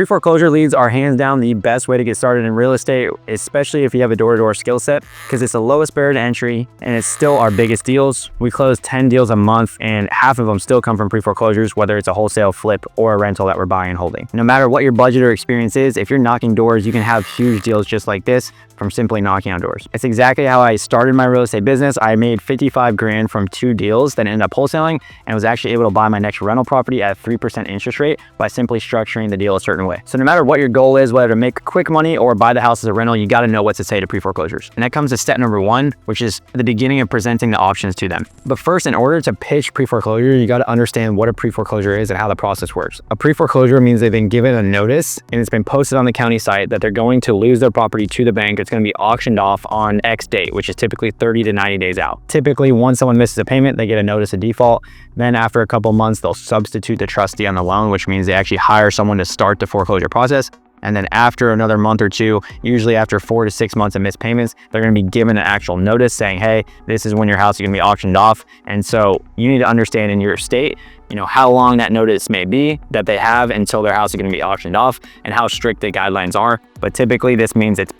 Pre-foreclosure leads are hands down the best way to get started in real estate, especially if you have a door-to-door skill set, because it's the lowest barrier to entry and it's still our biggest deals. We close 10 deals a month and half of them still come from pre-foreclosures, whether it's a wholesale flip or a rental that we're buying and holding. No matter what your budget or experience is, if you're knocking doors, you can have huge deals just like this from simply knocking on doors. It's exactly how I started my real estate business. I made 55 grand from 2 deals that ended up wholesaling and was actually able to buy my next rental property at 3% interest rate by simply structuring the deal a certain way. So no matter what your goal is, whether to make quick money or buy the house as a rental, you got to know what to say to pre-foreclosures. And that comes to step number 1, which is the beginning of presenting the options to them. But first, in order to pitch pre-foreclosure, you got to understand what a pre-foreclosure is and how the process works. A pre-foreclosure means they've been given a notice and it's been posted on the county site that they're going to lose their property to the bank. It's going to be auctioned off on X date, which is typically 30 to 90 days out. Typically, once someone misses a payment, they get a notice of default. Then after a couple months, they'll substitute the trustee on the loan, which means they actually hire someone to start the foreclosure process. And then after another month or two, usually after 4 to 6 months of missed payments, they're going to be given an actual notice saying, hey, this is when your house is going to be auctioned off. And so you need to understand in your state, how long that notice may be that they have until their house is going to be auctioned off and how strict the guidelines are. But typically this means it's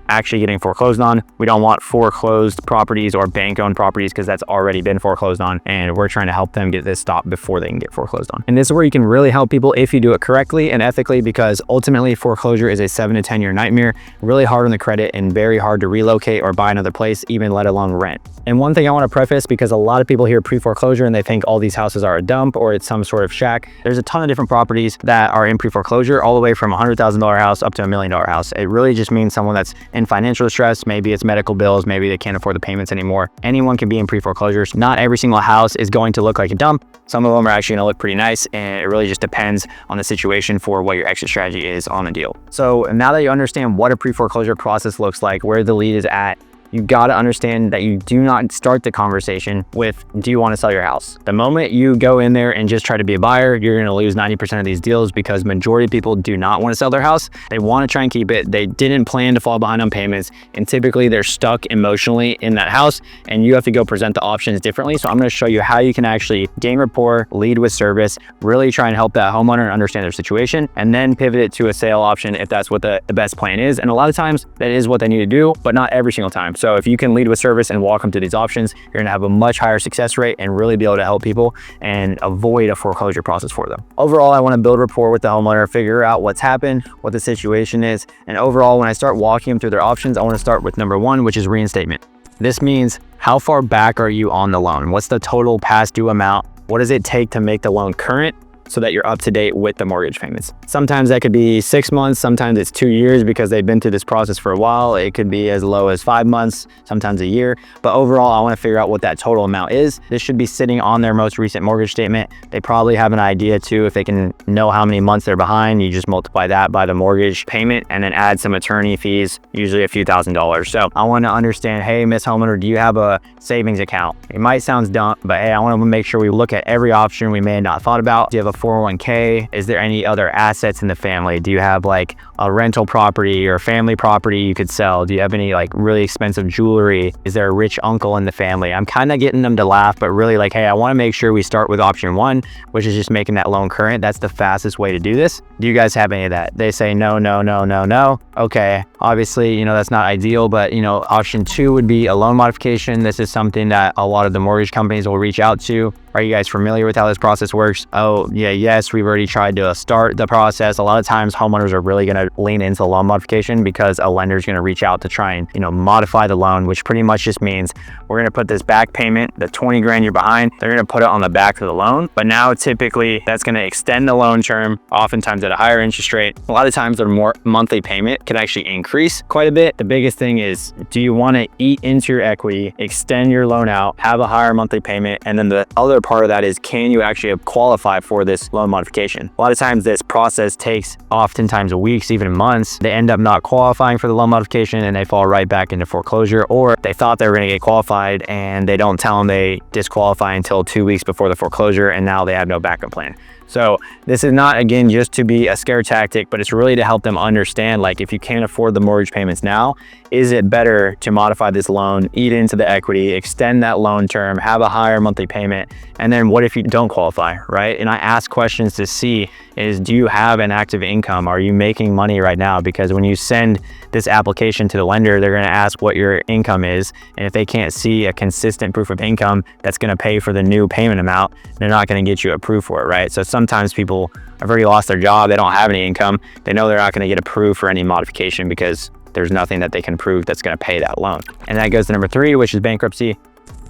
actually getting foreclosed on. We don't want foreclosed properties or bank-owned properties because that's already been foreclosed on, and we're trying to help them get this stopped before they can get foreclosed on. And this is where you can really help people if you do it correctly and ethically, because ultimately foreclosure is a 7 to 10 year nightmare, really hard on the credit and very hard to relocate or buy another place, even let alone rent. And one thing I want to preface, because a lot of people hear pre-foreclosure and they think all these houses are a dump or it's some sort of shack. There's a ton of different properties that are in pre-foreclosure, all the way from $100,000 house up to $1 million house. It really just means someone that's in financial distress. Maybe it's medical bills, maybe they can't afford the payments anymore. Anyone can be in pre-foreclosures. Not every single house is going to look like a dump. Some of them are actually going to look pretty nice, and it really just depends on the situation for what your exit strategy is on the deal. So now that you understand what a pre-foreclosure process looks like, where the lead is at, you got to understand that you do not start the conversation with, do you want to sell your house? The moment you go in there and just try to be a buyer, you're going to lose 90% of these deals, because majority of people do not want to sell their house. They want to try and keep it. They didn't plan to fall behind on payments, and typically they're stuck emotionally in that house, and you have to go present the options differently. So I'm going to show you how you can actually gain rapport, lead with service, really try and help that homeowner understand their situation, and then pivot it to a sale option if that's what the best plan is. And a lot of times that is what they need to do, but not every single time. So if you can lead with service and walk them to these options, you're going to have a much higher success rate and really be able to help people and avoid a foreclosure process for them. Overall, I want to build rapport with the homeowner, figure out what's happened, what the situation is. And overall, when I start walking them through their options, I want to start with number 1, which is reinstatement. This means, how far back are you on the loan? What's the total past due amount? What does it take to make the loan current so that you're up to date with the mortgage payments? Sometimes that could be 6 months, sometimes it's 2 years because they've been through this process for a while. It could be as low as 5 months, sometimes a year. But overall, I want to figure out what that total amount is. This should be sitting on their most recent mortgage statement. They probably have an idea too. If they can know how many months they're behind, you just multiply that by the mortgage payment and then add some attorney fees, usually a few $1,000s. So I want to understand, hey, Miss Homeowner, do you have a savings account? It might sound dumb, but hey, I want to make sure we look at every option we may have not thought about. Do you have a 401k? Is there any other assets in the family? Do you have like a rental property or family property you could sell? Do you have any like really expensive jewelry? Is there a rich uncle in the family? I'm kind of getting them to laugh, but really like, hey, I want to make sure we start with option 1, which is just making that loan current. That's the fastest way to do this. Do you guys have any of that? They say no, no, no, no, no. Okay, obviously, that's not ideal, but option 2 would be a loan modification. This is something that a lot of the mortgage companies will reach out to. Are you guys familiar with how this process works? Oh, yeah, yes, we've already tried to start the process. A lot of times homeowners are really going to lean into loan modification because a lender is going to reach out to try and, modify the loan, which pretty much just means we're going to put this back payment, the 20 grand you're behind, they're going to put it on the back of the loan. But now typically that's going to extend the loan term, oftentimes at a higher interest rate. A lot of times their more monthly payment can actually increase quite a bit. The biggest thing is, do you want to eat into your equity, extend your loan out, have a higher monthly payment? And then the other part of that is, can you actually qualify for this loan modification? A lot of times this process takes oftentimes weeks, even months. They end up not qualifying for the loan modification and they fall right back into foreclosure, or they thought they were going to get qualified and they don't tell them they disqualify until 2 weeks before the foreclosure, and now they have no backup plan. So this is not, again, just to be a scare tactic, but it's really to help them understand, like, if you can't afford the mortgage payments now, is it better to modify this loan, eat into the equity, extend that loan term, have a higher monthly payment, and then what if you don't qualify, right? And I ask questions to see is, do you have an active income? Are you making money right now? Because when you send this application to the lender, they're going to ask what your income is. And if they can't see a consistent proof of income that's going to pay for the new payment amount, they're not going to get you approved for it, right? So sometimes people have already lost their job. They don't have any income. They know they're not going to get approved for any modification because there's nothing that they can prove that's going to pay that loan. And that goes to number 3, which is bankruptcy.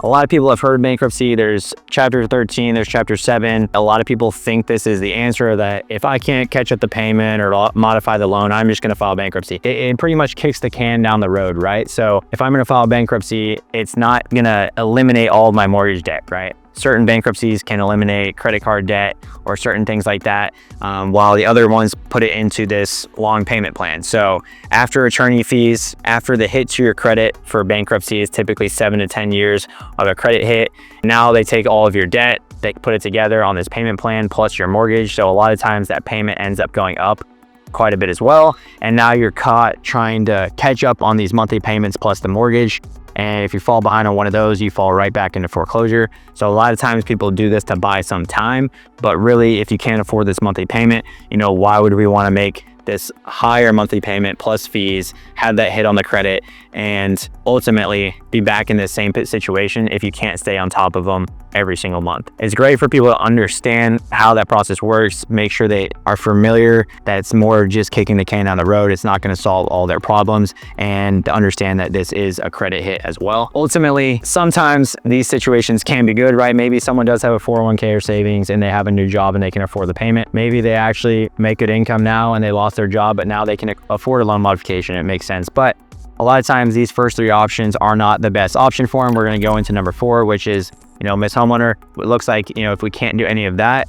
A lot of people have heard of bankruptcy. There's chapter 13, there's chapter 7. A lot of people think this is the answer, that if I can't catch up the payment or modify the loan, I'm just going to file bankruptcy. It pretty much kicks the can down the road, right? So if I'm going to file bankruptcy, it's not going to eliminate all of my mortgage debt, right? Certain bankruptcies can eliminate credit card debt or certain things like that, while the other ones put it into this long payment plan. So after attorney fees, after the hit to your credit for bankruptcy is typically 7 to 10 years of a credit hit, now they take all of your debt, they put it together on this payment plan plus your mortgage. So a lot of times that payment ends up going up quite a bit as well. And now you're caught trying to catch up on these monthly payments plus the mortgage. And if you fall behind on one of those, you fall right back into foreclosure. So a lot of times people do this to buy some time, but really, if you can't afford this monthly payment, why would we want to make this higher monthly payment plus fees, have that hit on the credit, and ultimately be back in the same situation if you can't stay on top of them every single month? It's great for people to understand how that process works, make sure they are familiar that it's more just kicking the can down the road. It's not going to solve all their problems, and to understand that this is a credit hit as well. Ultimately, sometimes these situations can be good, right? Maybe someone does have a 401k or savings and they have a new job and they can afford the payment. Maybe they actually make good income now and they lost their job, but now they can afford a loan modification. It makes sense. But a lot of times these first 3 options are not the best option for them. We're going to go into number 4, which is, Miss Homeowner, it looks like, if we can't do any of that,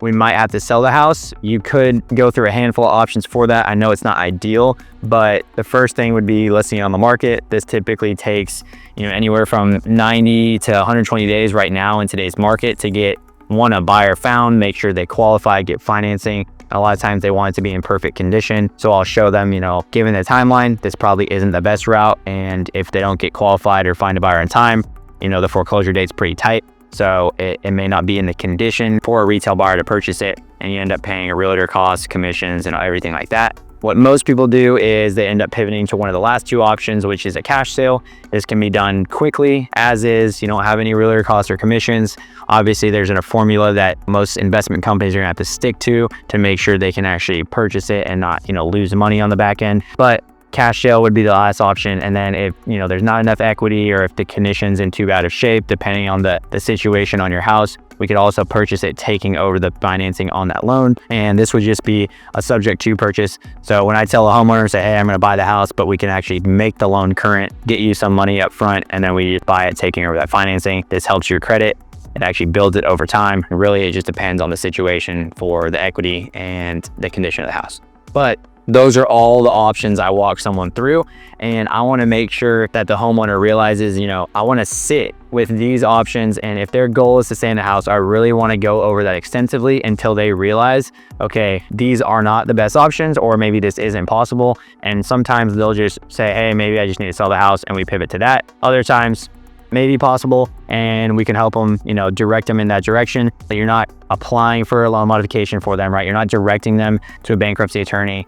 we might have to sell the house. You could go through a handful of options for that. I know it's not ideal, but the first thing would be listing it on the market. This typically takes, anywhere from 90 to 120 days right now in today's market to get a buyer found, make sure they qualify, get financing. A lot of times they want it to be in perfect condition. So I'll show them, given the timeline, this probably isn't the best route. And if they don't get qualified or find a buyer in time, the foreclosure date's pretty tight. So it may not be in the condition for a retail buyer to purchase it. And you end up paying a realtor costs, commissions, and everything like that. What most people do is they end up pivoting to one of the last 2 options, which is a cash sale. This can be done quickly, as is. You don't have any realtor costs or commissions. Obviously, there's a formula that most investment companies are gonna have to stick to make sure they can actually purchase it and not, lose money on the back end. But cash sale would be the last option. And then if, there's not enough equity, or if the condition's in too bad of shape, depending on the situation on your house, we could also purchase it taking over the financing on that loan. And this would just be a subject to purchase. So when I tell a homeowner, say, hey, I'm going to buy the house, but we can actually make the loan current, get you some money up front, and then we just buy it taking over that financing. This helps your credit. It actually builds it over time. Really, it just depends on the situation for the equity and the condition of the house. But those are all the options I walk someone through. And I want to make sure that the homeowner realizes, I want to sit with these options. And if their goal is to stay in the house, I really want to go over that extensively until they realize, okay, these are not the best options, or maybe this isn't possible. And sometimes they'll just say, hey, maybe I just need to sell the house, and we pivot to that. Other times, maybe possible, and we can help them, direct them in that direction. But you're not applying for a loan modification for them, right? You're not directing them to a bankruptcy attorney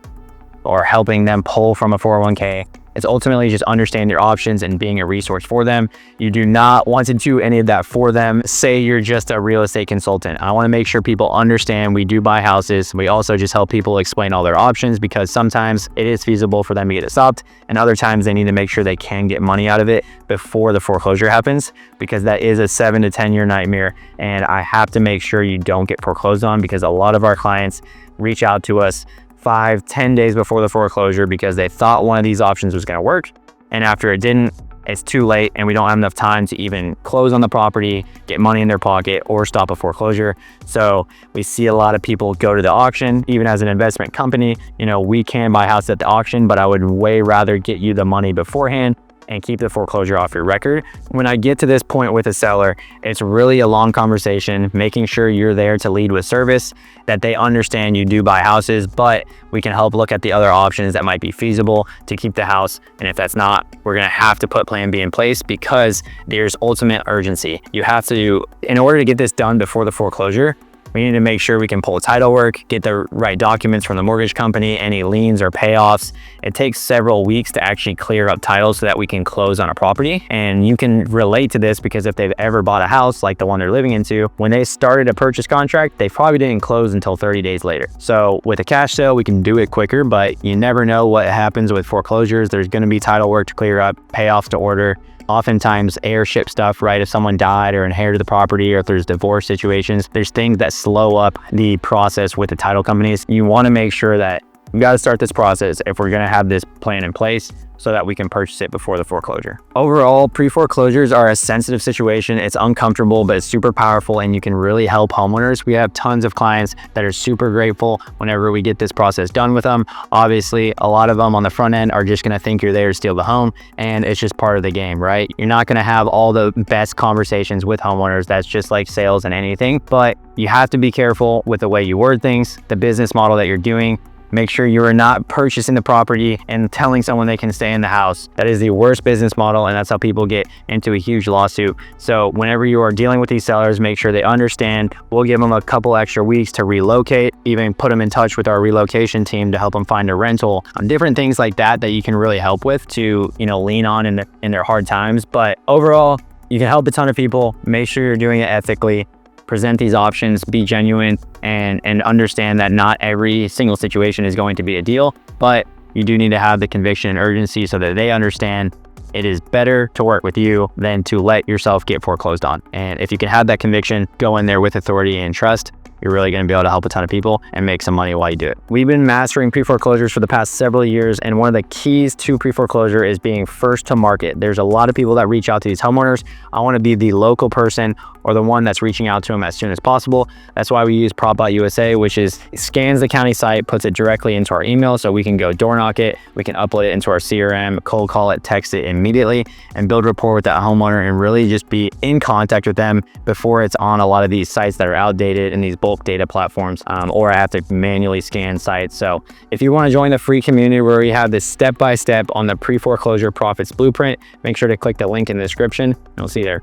or helping them pull from a 401k. It's ultimately just understand your options and being a resource for them. You do not want to do any of that for them. Say you're just a real estate consultant. I want to make sure people understand we do buy houses. We also just help people explain all their options, because sometimes it is feasible for them to get it stopped, and other times they need to make sure they can get money out of it before the foreclosure happens, because that is a 7 to 10 year nightmare. And I have to make sure you don't get foreclosed on, because a lot of our clients reach out to us 5-10 days before the foreclosure because they thought one of these options was going to work, and after it didn't, it's too late, and we don't have enough time to even close on the property, get money in their pocket, or stop a foreclosure. So we see a lot of people go to the auction. Even as an investment company, we can buy a house at the auction, but I would way rather get you the money beforehand and keep the foreclosure off your record. When I get to this point with a seller, it's really a long conversation, making sure you're there to lead with service, that they understand you do buy houses, but we can help look at the other options that might be feasible to keep the house. And if that's not, we're gonna have to put plan B in place because there's ultimate urgency. You have to, in order to get this done before the foreclosure, we need to make sure we can pull title work, get the right documents from the mortgage company, any liens or payoffs. It takes several weeks to actually clear up title so that we can close on a property. And you can relate to this because if they've ever bought a house like the one they're living into, when they started a purchase contract, they probably didn't close until 30 days later. So with a cash sale, we can do it quicker, but you never know what happens with foreclosures. There's gonna be title work to clear up, payoffs to order. Oftentimes heirship stuff, right? If someone died or inherited the property, or if there's divorce situations, there's things that slow up the process with the title companies. You want to make sure that we got to start this process if we're going to have this plan in place so that we can purchase it before the foreclosure. Overall, pre-foreclosures are a sensitive situation. It's uncomfortable, but it's super powerful and you can really help homeowners. We have tons of clients that are super grateful whenever we get this process done with them. Obviously, a lot of them on the front end are just gonna think you're there to steal the home, and it's just part of the game, right? You're not gonna have all the best conversations with homeowners. That's just like sales and anything, but you have to be careful with the way you word things, the business model that you're doing. Make sure you are not purchasing the property and telling someone they can stay in the house. That is the worst business model, and that's how people get into a huge lawsuit. So whenever you are dealing with these sellers, make sure they understand. We'll give them a couple extra weeks to relocate, even put them in touch with our relocation team to help them find a rental, different things like that that you can really help with to, lean on in their hard times. But overall, you can help a ton of people. Make sure you're doing it ethically. Present these options, be genuine, and understand that not every single situation is going to be a deal, but you do need to have the conviction and urgency so that they understand it is better to work with you than to let yourself get foreclosed on. And if you can have that conviction, go in there with authority and trust, you're really going to be able to help a ton of people and make some money while you do it. We've been mastering pre-foreclosures for the past several years, and one of the keys to pre-foreclosure is being first to market. There's a lot of people that reach out to these homeowners. I want to be the local person or the one that's reaching out to them as soon as possible. That's why we use Prop.USA, which is scans the county site, puts it directly into our email so we can go door knock it, we can upload it into our CRM, cold call it, text it immediately, and build rapport with that homeowner and really just be in contact with them before it's on a lot of these sites that are outdated and these bulk data platforms, or I have to manually scan sites. So if you want to join the free community where we have this step-by-step on the pre-foreclosure profits blueprint, make sure to click the link in the description and we'll see you there.